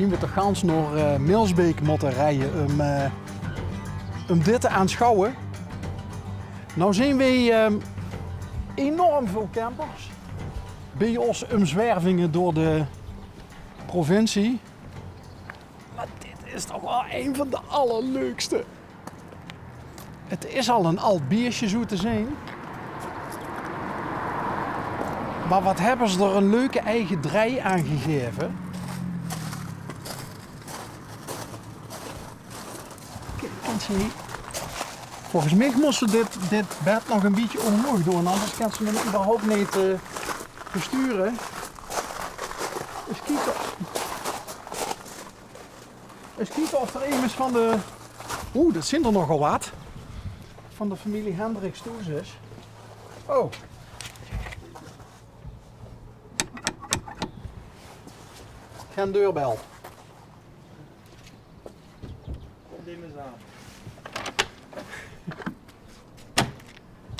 zien we toch gans naar Milsbeek moeten rijden om dit te aanschouwen. Nou zien we enorm veel campers bij ons omzwervingen door de provincie. Maar dit is toch wel een van de allerleukste. Het is al een oud biertje zo te zien. Maar wat hebben ze er een leuke eigen draai aan gegeven. Kan ze niet. Volgens mij moesten ze dit bed nog een beetje omhoog doen, anders kan ze hem überhaupt niet besturen. Eens kijken. Eens kijken of er een is van de... Oeh, dat zijn er nogal wat. Van de familie Hendricks Toes is. Oh. Geen deurbel. Kom die eens aan.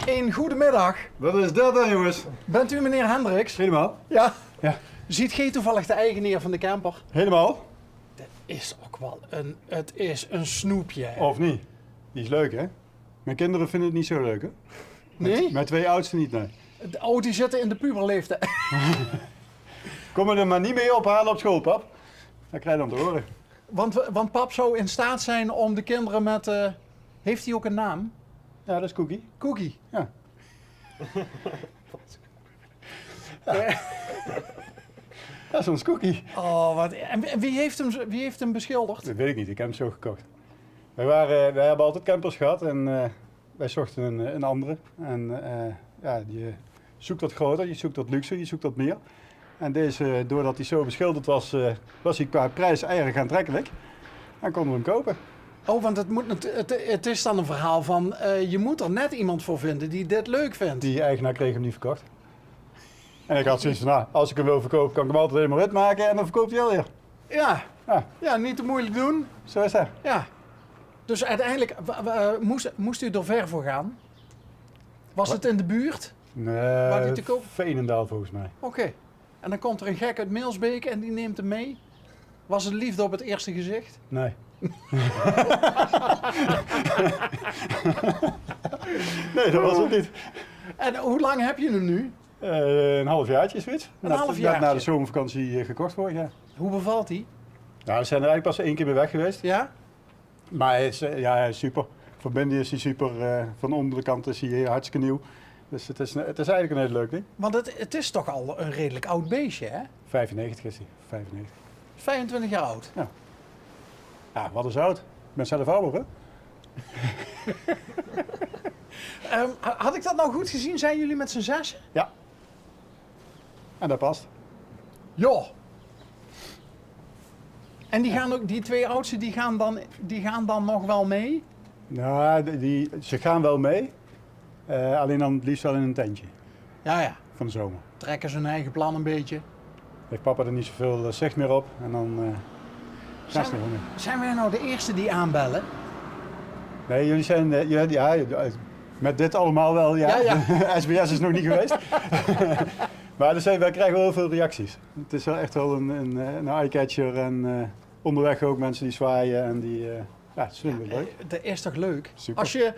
Een goedemiddag. Wat is dat dan, jongens? Bent u meneer Hendricks? Helemaal? Ja. Ja. Ziet gij toevallig de eigenaar van de camper? Helemaal? Dat is ook wel het is een snoepje. Hè? Of niet? Die is leuk, hè? Mijn kinderen vinden het niet zo leuk, hè? Nee? Mijn twee oudsten niet, nee. Oh, die zitten in de puberleeftijd. Kom me er maar niet mee ophalen op school, pap. Dat krijg je dan te horen. Want pap zou in staat zijn om de kinderen met... Heeft hij ook een naam? Ja, dat is Cookie. Cookie. Ja. Dat is ons Cookie. Oh, wat... En wie heeft hem beschilderd? Dat weet ik niet, ik heb hem zo gekocht. Wij hebben altijd campers gehad en wij zochten een andere. En ja, je zoekt wat groter, je zoekt wat luxe, je zoekt wat meer. En deze, doordat hij zo beschilderd was, was hij qua prijs erg aantrekkelijk. En konden we hem kopen. Oh, want het is dan een verhaal van... je moet er net iemand voor vinden die dit leuk vindt. Die eigenaar kreeg hem niet verkocht. En ik had zoiets van, nou, als ik hem wil verkopen, kan ik hem altijd helemaal wit maken en dan verkoopt hij alweer. Ja. Ja, Ja, niet te moeilijk doen. zo is dat. Ja. Dus uiteindelijk moest u er ver voor gaan? Was het in de buurt? Waar die te koop? Veenendaal volgens mij. Oké. En dan komt er een gek uit Milsbeek en die neemt hem mee. Was het liefde op het eerste gezicht? Nee. Nee, dat was het niet. En hoe lang heb je hem nu? Een halfjaartje zoiets. Halfjaartje? Net na de zomervakantie gekocht vorig jaar. Hoe bevalt hij? Nou, we zijn er eigenlijk pas 1 keer mee weg geweest. Ja? Maar hij is, ja, hij is super. Van binnen is hij super. Van onder de kant is hij hartstikke nieuw. Dus het is eigenlijk een heel leuk ding. Want het is toch al een redelijk oud beestje, hè? 95 is hij. 95. 25 jaar oud. Ja, wat is oud? Ik ben zelf ouder, hè? Had ik dat nou goed gezien? Zijn jullie met z'n zessen? Ja. En dat past. Ja. En die twee oudsten die gaan dan nog wel mee? Nou, ze gaan wel mee. Alleen dan het liefst wel in een tentje. Ja, ja. Van de zomer. Trekken ze hun eigen plan een beetje. Heeft papa er niet zoveel zicht meer op. En dan gaan ze er wel mee. Zijn wij nou de eerste die aanbellen? Nee, jullie zijn... ja, met dit allemaal wel, ja. Ja, SBS is nog niet geweest. Maar wij krijgen wel heel veel reacties. Het is wel echt wel een eye-catcher. En onderweg ook mensen die zwaaien. En die... ja, dat vinden we leuk. Dat is toch leuk? Super. Als je...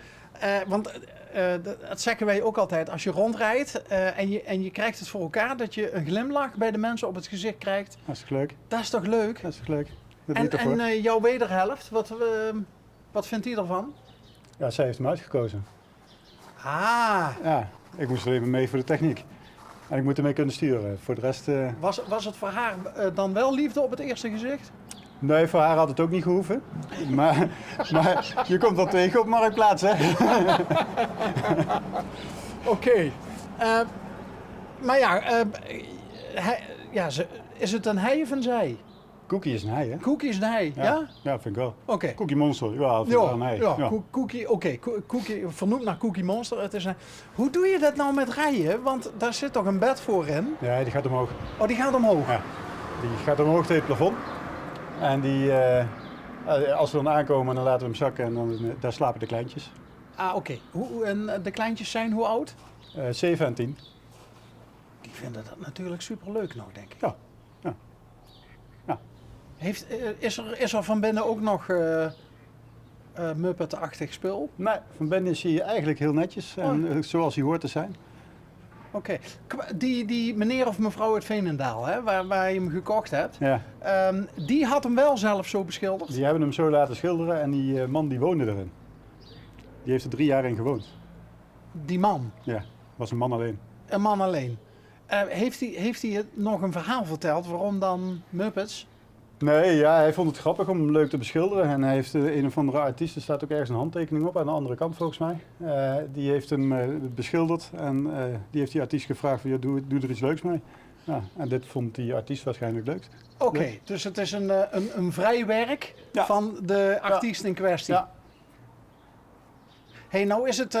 dat zeggen wij ook altijd. Als je rondrijdt en je krijgt het voor elkaar... dat je een glimlach bij de mensen op het gezicht krijgt. Hartstikke leuk. Dat is toch leuk? Hartstikke leuk. Dat doe je toch voor? En jouw wederhelft, wat vindt die ervan? Ja, zij heeft hem uitgekozen. Ah, Ja, ik moest er even mee voor de techniek. En ik moet ermee kunnen sturen. Voor de rest... was het voor haar dan wel liefde op het eerste gezicht? Nee, voor haar had het ook niet gehoeven. Maar je komt wel tegen op Marktplaats, hè? Oké. Maar ja, is het een hij of een zij? Cookie is een hij, hè? Cookie is een hij, ja? Ja, vind ik wel. Oké. Cookie Monster, ja, vind ik wel een hij. Ja. Cookie, oké. Cookie, vernoemd naar Cookie Monster. Het is hoe doe je dat nou met rijden? Want daar zit toch een bed voor in? Ja, die gaat omhoog. Oh, die gaat omhoog? Ja. Die gaat omhoog tegen het plafond. En als we dan aankomen, dan laten we hem zakken en dan, daar slapen de kleintjes. Ah, oké. En de kleintjes zijn hoe oud? 7 en 10. Die vinden dat natuurlijk superleuk nog, denk ik. Ja. Ja. Ja. Is er van binnen ook nog Muppet-achtig spul? Nee, van binnen is hij eigenlijk heel netjes en zoals hij hoort te zijn. Oké. Die meneer of mevrouw uit Veenendaal, hè, waar je hem gekocht hebt, Ja. Die had hem wel zelf zo beschilderd? Die hebben hem zo laten schilderen en die man die woonde erin. Die heeft er 3 jaar in gewoond. Die man? Ja, was een man alleen. Een man alleen. Heeft hij het nog een verhaal verteld waarom dan Muppets? Nee, ja, hij vond het grappig om hem leuk te beschilderen. En hij heeft een of andere artiest, er staat ook ergens een handtekening op aan de andere kant volgens mij. Die heeft hem beschilderd en die heeft die artiest gevraagd van, ja, doe er iets leuks mee. Ja, en dit vond die artiest waarschijnlijk leuk. Oké, dus het is een vrij werk van de artiest in kwestie. Ja. Hey, nou is het,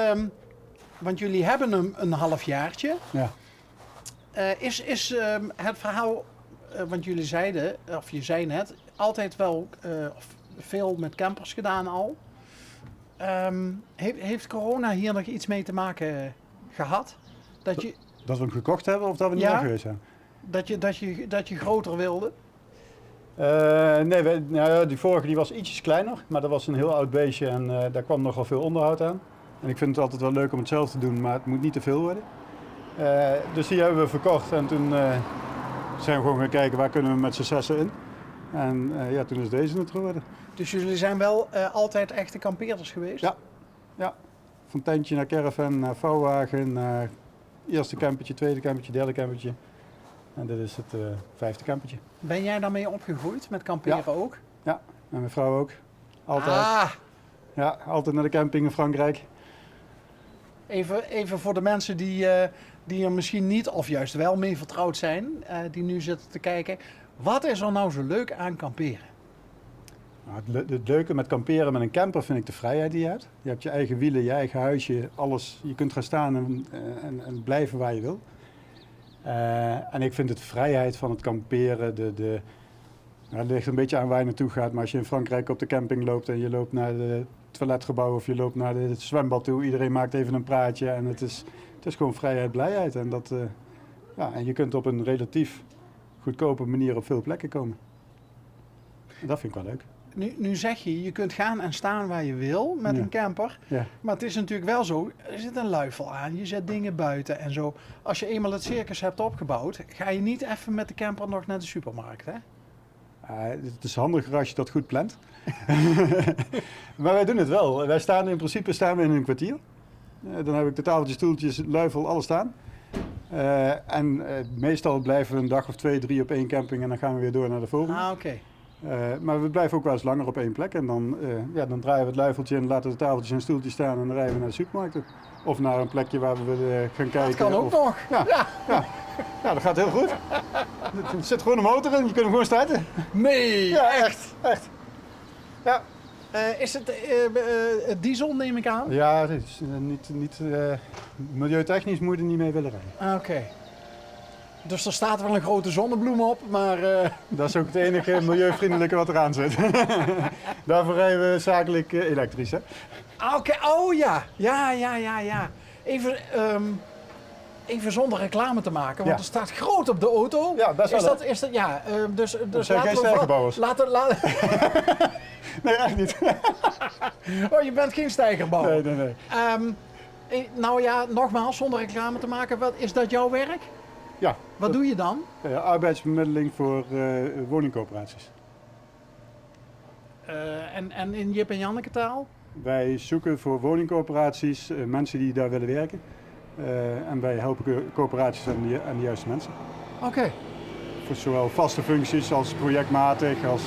want jullie hebben hem een halfjaartje. Ja. Is het verhaal, want jullie zeiden, of je zei net, altijd wel veel met campers gedaan al. Heeft corona hier nog iets mee te maken gehad? Dat we hem gekocht hebben of dat we niet weg geweest zijn? Dat je groter wilde? Nee, die vorige die was ietsjes kleiner, maar dat was een heel oud beestje en daar kwam nogal veel onderhoud aan. En ik vind het altijd wel leuk om het zelf te doen, maar het moet niet te veel worden. Dus die hebben we verkocht en toen zijn we gewoon gaan kijken waar kunnen we met z'n zessen in. En toen is deze het geworden. Dus jullie zijn wel altijd echte kampeerders geweest? Ja. Van tentje naar caravan, naar vouwwagen, naar eerste campertje, tweede campertje, derde campertje. En dit is het 5e campertje. Ben jij daarmee opgegroeid, met kamperen ook? Ja, en mijn vrouw ook. Altijd. Ja, altijd naar de camping in Frankrijk. Even voor de mensen die er misschien niet of juist wel mee vertrouwd zijn, die nu zitten te kijken. Wat is er nou zo leuk aan kamperen? Nou, het leuke met kamperen met een camper vind ik de vrijheid die je hebt. Je hebt je eigen wielen, je eigen huisje, alles. Je kunt gaan staan en blijven waar je wil. En ik vind het vrijheid van het kamperen, het ligt een beetje aan waar je naartoe gaat. Maar als je in Frankrijk op de camping loopt en je loopt naar het toiletgebouw of je loopt naar het zwembad toe. Iedereen maakt even een praatje en het is gewoon vrijheid, blijheid. En, en je kunt op een relatief goedkope manier op veel plekken komen. En dat vind ik wel leuk. Nu zeg je kunt gaan en staan waar je wil met een camper. Ja. Maar het is natuurlijk wel zo, er zit een luifel aan, je zet dingen buiten en zo. Als je eenmaal het circus hebt opgebouwd, ga je niet even met de camper nog naar de supermarkt, hè? Het is handiger als je dat goed plant. Maar wij doen het wel. Wij staan in principe in een kwartier. Dan heb ik de tafeltjes, stoeltjes, luifel, alles staan. Meestal blijven we een dag of 2, 3 op één camping en dan gaan we weer door naar de volgende. Oké. Maar we blijven ook wel eens langer op één plek en dan draaien we het luifeltje en laten de tafeltjes en stoeltjes staan en dan rijden we naar de supermarkt toe. Of naar een plekje waar we willen gaan kijken. Dat kan ook nog. Ja, dat gaat heel goed. Er zit gewoon een motor in, je kunt hem gewoon starten. Nee, ja, echt. Ja. Is het diesel, neem ik aan? Ja, het is niet milieutechnisch moet je er niet mee willen rijden. Oké. Dus er staat wel een grote zonnebloem op, maar... Dat is ook het enige milieuvriendelijke wat eraan zit. Daarvoor rijden we zakelijk elektrisch, hè? Oké, oh ja. Ja. Even zonder reclame te maken, want er staat groot op de auto. Ja, best wel. Is dat ja, dus zijn geen stijgerbouwers. Nee, echt niet. Oh, je bent geen stijgerbouwer. Nee. Nou ja, nogmaals, zonder reclame te maken, is dat jouw werk? Ja. Wat doe je dan? Arbeidsbemiddeling voor woningcoöperaties. En in Jip en Janneke taal? Wij zoeken voor woningcoöperaties mensen die daar willen werken. En wij helpen coöperaties aan de juiste mensen. Oké. Voor zowel vaste functies als projectmatig, als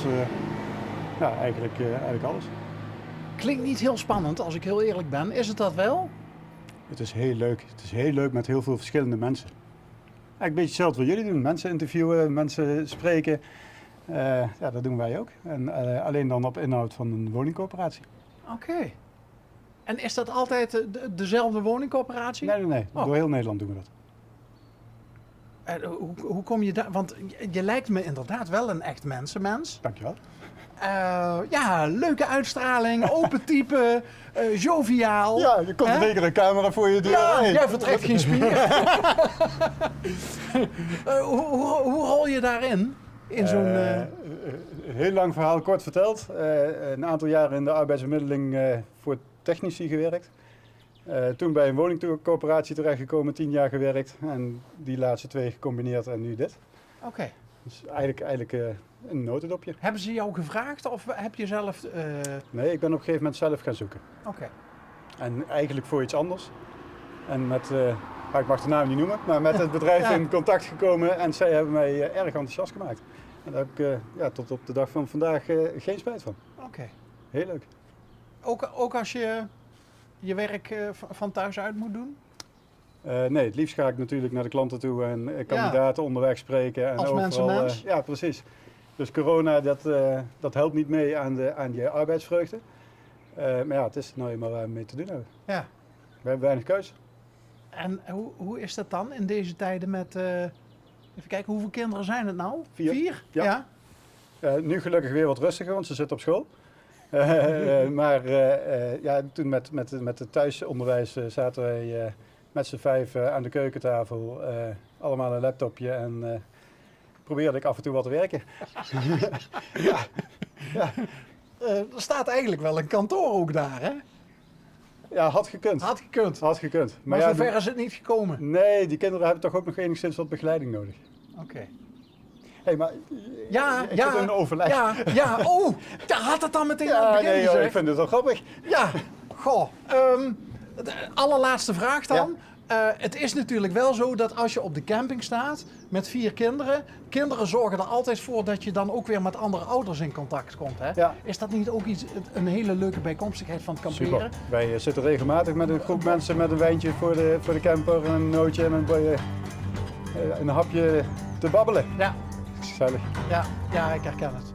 eigenlijk alles. Klinkt niet heel spannend, als ik heel eerlijk ben. Is het dat wel? Het is heel leuk. Het is heel leuk met heel veel verschillende mensen. Eigenlijk een beetje hetzelfde wat jullie doen. Mensen interviewen, mensen spreken. Dat doen wij ook. En alleen dan op inhoud van een woningcoöperatie. Oké. En is dat altijd dezelfde woningcoöperatie? Nee. Oh. Door heel Nederland doen we dat. Hoe kom je daar? Want je lijkt me inderdaad wel een echt mensenmens. Dankjewel. Leuke uitstraling, open type, joviaal. Ja, je komt zeker een camera voor je deur. Ja, jij vertrekt geen spier. Hoe rol je daarin? in zo'n... Heel lang verhaal kort verteld. Een aantal jaren in de arbeidsbemiddeling voor technici gewerkt. Toen bij een woningcoöperatie terechtgekomen, 10 jaar gewerkt. En die laatste 2 gecombineerd en nu dit. Oké. Dus eigenlijk een notendopje. Hebben ze jou gevraagd of heb je zelf... Nee, ik ben op een gegeven moment zelf gaan zoeken. Oké. En eigenlijk voor iets anders. En met, ik mag de naam niet noemen, maar met het bedrijf Ja. in contact gekomen. En zij hebben mij erg enthousiast gemaakt. En daar heb ik tot op de dag van vandaag geen spijt van. Oké. Heel leuk. Ook als je je werk van thuis uit moet doen? Nee, het liefst ga ik natuurlijk naar de klanten toe en kandidaten onderweg spreken. En Als overal, mens. ja, precies. Dus corona, dat helpt niet mee aan je arbeidsvreugde. Maar ja, het is nou eenmaal waar we mee te doen hebben. Ja. We hebben weinig keus. En hoe is dat dan in deze tijden met... even kijken, hoeveel kinderen zijn het nou? 4. 4? Ja. Nu gelukkig weer wat rustiger, want ze zitten op school. Maar ja, toen met het thuisonderwijs zaten wij met z'n 5 aan de keukentafel. Allemaal een laptopje en probeerde ik af en toe wat te werken. Ja. Er staat eigenlijk wel een kantoor ook daar, hè? Ja, had gekund. Had gekund. Had gekund. Maar ja, zover is het niet gekomen. nee, die kinderen hebben toch ook nog enigszins wat begeleiding nodig. Oké. Hé, maar Ja, ik zit in een overleg. ja. Oh, daar had het dan meteen aan Ja, het begin nee, joh, gezegd. ik vind het wel grappig. Ja, goh. De allerlaatste vraag dan. Het is natuurlijk wel zo dat als je op de camping staat met 4 kinderen, kinderen zorgen er altijd voor dat je dan ook weer met andere ouders in contact komt. Hè? Ja. Is dat niet ook een hele leuke bijkomstigheid van het kamperen? Super. Wij zitten regelmatig met een groep mensen met een wijntje voor de camper, een nootje en een hapje te babbelen. Ja, Gezellig. ja, ik herken het.